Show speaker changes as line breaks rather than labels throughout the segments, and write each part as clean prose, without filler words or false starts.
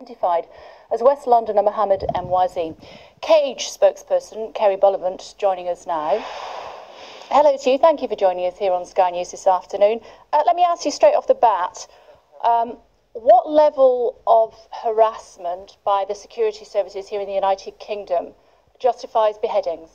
identified as West Londoner Mohammed Mwazi. Cage spokesperson Kay Burley joining us now. Hello to you. Thank you for joining us here on Sky News this afternoon. Let me ask you straight off the bat, what level of harassment by the security services here in the United Kingdom justifies beheadings?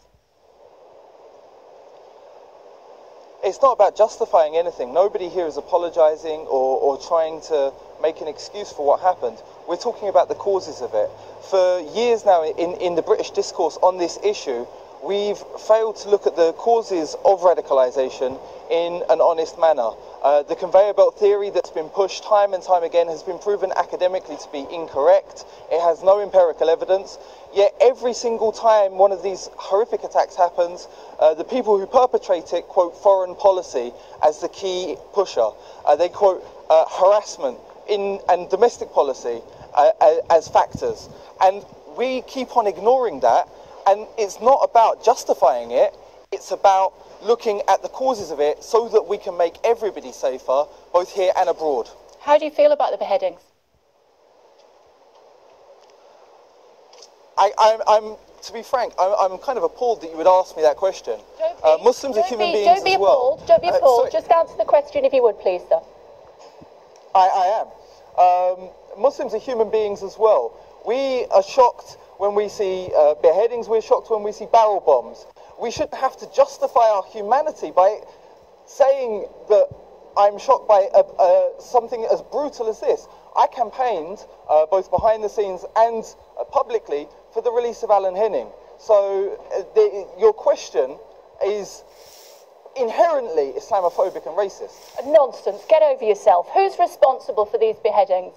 It's not about justifying anything. Nobody here is apologising or trying to make an excuse for what happened. We're talking about the causes of it. For years now in the British discourse on this issue, we've failed to look at the causes of radicalisation in an honest manner. The conveyor belt theory that's been pushed time and time again has been proven academically to be incorrect. It has no empirical evidence. Yet every single time one of these horrific attacks happens, the people who perpetrate it quote foreign policy as the key pusher. They quote harassment and domestic policy as factors. And we keep on ignoring that. And it's not about justifying it, it's about looking at the causes of it so that we can make everybody safer, both here and abroad.
How do you feel about the beheadings?
To be frank, I'm kind of appalled that you would ask me that question. Muslims are human beings as well.
Don't be appalled. Just answer the question if you would, please, sir.
I am. Muslims are human beings as well. We are shocked when we see beheadings, we're shocked when we see barrel bombs. We shouldn't have to justify our humanity by saying that I'm shocked by something as brutal as this. I campaigned, both behind the scenes and publicly, for the release of Alan Henning. So your question is inherently Islamophobic and racist.
Nonsense. Get over yourself. Who's responsible for these beheadings?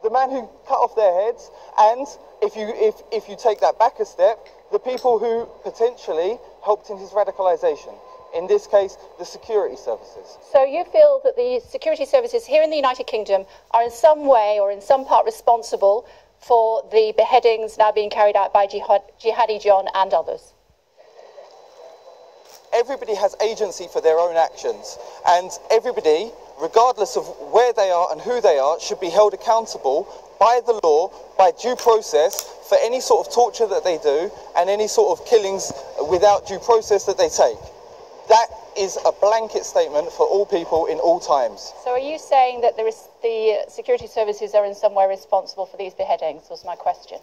The man who cut off their heads, and if you take that back a step, the people who potentially helped in his radicalisation. In this case, the security services.
So you feel that the security services here in the United Kingdom are in some way or in some part responsible for the beheadings now being carried out by Jihadi John and others?
Everybody has agency for their own actions, and everybody, regardless of where they are and who they are, should be held accountable by the law, by due process, for any sort of torture that they do and any sort of killings without due process that they take. That is a blanket statement for all people in all times.
So are you saying that the security services are in some way responsible for these beheadings, was my question.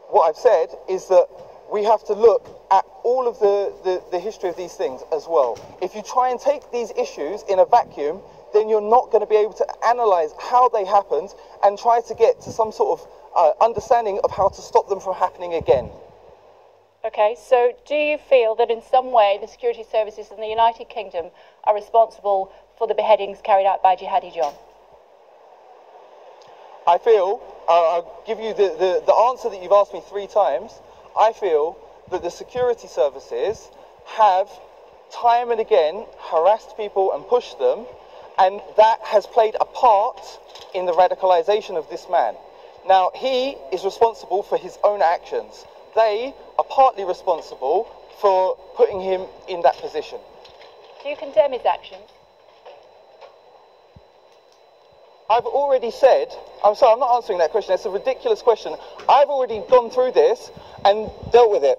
What I've said is that we have to look at all of the history of these things as well. If you try and take these issues in a vacuum, then you're not going to be able to analyse how they happened and try to get to some sort of understanding of how to stop them from happening again.
Okay, so do you feel that in some way the security services in the United Kingdom are responsible for the beheadings carried out by Jihadi John?
I feel, I'll give you the answer that you've asked me 3 times. I feel that the security services have time and again harassed people and pushed them, and that has played a part in the radicalisation of this man. Now, he is responsible for his own actions. They are partly responsible for putting him in that position.
Do you condemn his actions?
I've already said, I'm sorry, I'm not answering that question. It's a ridiculous question. I've already gone through this and dealt with it.